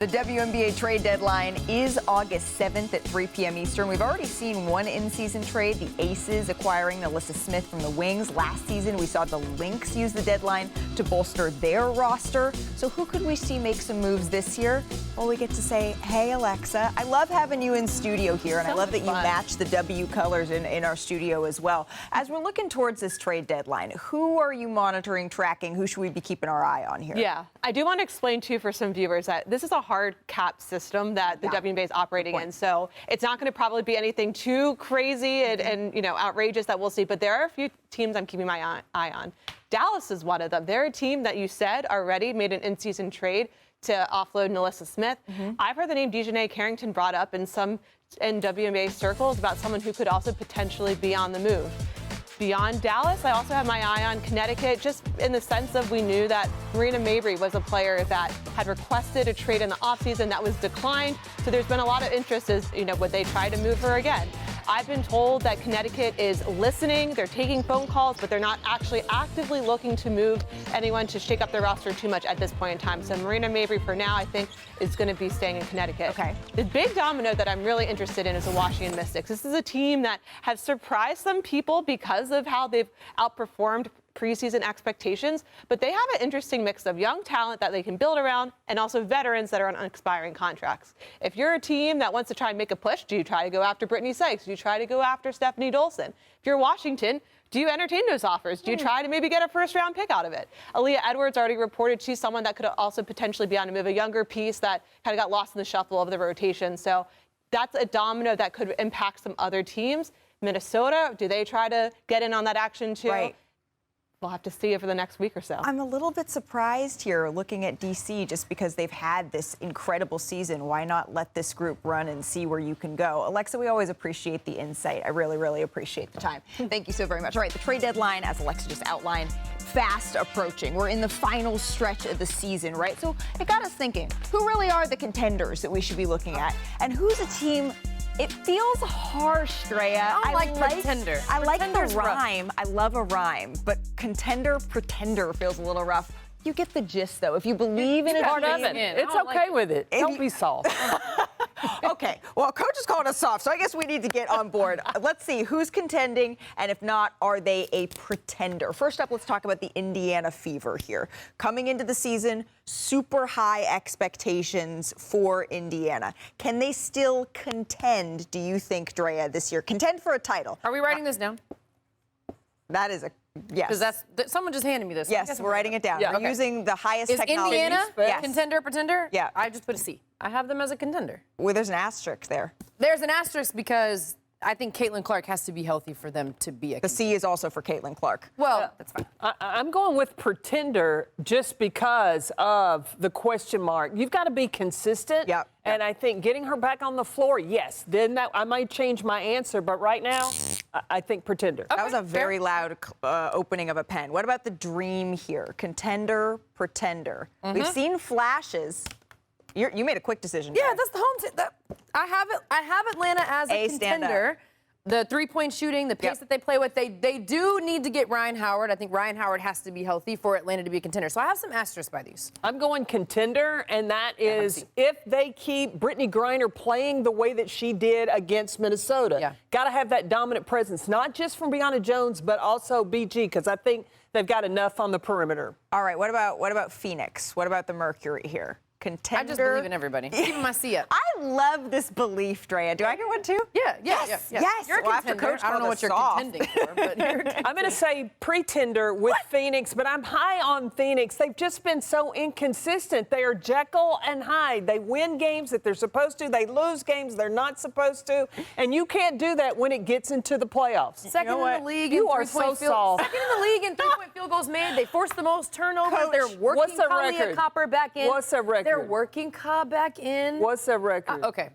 The WNBA trade deadline is August 7th at 3 p.m. Eastern. We've already seen one in-season trade, the Aces acquiring Alyssa Smith from the Wings. Last season, we saw the Lynx use the deadline to bolster their roster. So who could we see make some moves this year? Well, we get to say, hey, Alexa, I love having you in studio here, and I love that you match the W colors in our studio as well. As we're looking towards this trade deadline, who are you monitoring, tracking? Who should we be keeping our eye on here? Yeah, I do want to explain, too, for some viewers that this is a hard cap system that the WNBA is operating in. So it's not going to probably be anything too crazy and you know, outrageous that we'll see. But there are a few teams I'm keeping my eye on. Dallas is one of them. They're a team that you said already made an in-season trade to offload Alyssa Smith. I've heard the name Dejanay Carrington brought up in WNBA circles about someone who could also potentially be on the move. Beyond Dallas, I also have my eye on Connecticut, just in the sense of we knew that Marina Mabrey was a player that had requested a trade in the offseason that was declined. So there's been a lot of interest as, you know, would they try to move her again? I've been told that Connecticut is listening, they're taking phone calls, but they're not actually actively looking to move anyone to shake up their roster too much at this point in time. So Marina Mabrey, for now, I think is going to be staying in Connecticut. Okay. The big domino that I'm really interested in is the Washington Mystics. This is a team that has surprised some people because of how they've outperformed preseason expectations, but they have an interesting mix of young talent that they can build around and also veterans that are on expiring contracts. If you're a team that wants to try and make a push, do you try to go after Brittany Sykes? Do you try to go after Stephanie Dolson? If you're Washington, do you entertain those offers? Do you try to maybe get a first-round pick out of it? Aaliyah Edwards already reported she's someone that could also potentially be on a move, a younger piece that kind of got lost in the shuffle of the rotation. So that's a domino that could impact some other teams. Minnesota, do they try to get in on that action too? Right. We'll have to see it for the next week or so. I'm a little bit surprised here looking at DC just because they've had this incredible season. Why not let this group run and see where you can go? Alexa, we always appreciate the insight. I really, really appreciate the time. Thank you so very much. All right, the trade deadline, as Alexa just outlined, fast approaching. We're in the final stretch of the season, right? So it got us thinking, who really are the contenders that we should be looking at? And who's a team? It feels harsh, Andraya. I like pretender. I like the Pretender's rough. rhyme. I love a rhyme, but contender, pretender feels a little rough. You get the gist, though. If you believe in a team, It's okay with it. Don't be soft. Okay, well, Coach is calling us soft, so I guess we need to get on board. Let's see who's contending, and if not, are they a pretender? First up, let's talk about the Indiana Fever here. Coming into the season, super high expectations for Indiana. Can they still contend, do you think, Andraya, this year? Contend for a title. Are we writing this down? That is a yes. Because someone just handed me this. Yes, we're writing it down. Yeah, we're using the highest Is technology. Indiana Yes. contender, pretender? Yeah. I just put a C. I have them as a contender. Well, there's an asterisk there. There's an asterisk because I think Caitlin Clark has to be healthy for them to be a The contender. C is also for Caitlin Clark. Well, that's fine. I'm going with pretender just because of the question mark. You've got to be consistent. Yep. And I think getting her back on the floor, yes. Then I might change my answer, but right now, I think pretender. That was a very loud opening of a pen. What about the dream here? Contender, pretender. We've seen flashes. You made a quick decision. Yeah, Dad. that's the home team. I have Atlanta as a stand contender. The three-point shooting, the pace that they play with, they do need to get Ryan Howard. I think Ryan Howard has to be healthy for Atlanta to be a contender. So I have some asterisks by these. I'm going contender, and that is if they keep Brittany Griner playing the way that she did against Minnesota. Yeah. Got to have that dominant presence, not just from Brianna Jones, but also BG, because I think they've got enough on the perimeter. All right, what about Phoenix? What about the Mercury here? Contender. I just believe in everybody. Keeping my C up. I love this belief, Andraya. Do I get one too? Yeah. Yes. You're a Well, after contender. Coach I don't know called what us you're soft. contending for, but you're a contender. I'm going to say pretender with Phoenix, but I'm high on Phoenix. They've just been so inconsistent. They are Jekyll and Hyde. They win games that they're supposed to. They lose games they're not supposed to. And you can't do that when it gets into the playoffs. Second in the league You in are three-point so field. soft. Second in the league in three-point field goals made. They force the most turnovers. Coach, They're working what's the Kalia record? Copper back in. What's the record? They're working Cobb back in. What's their record? Okay.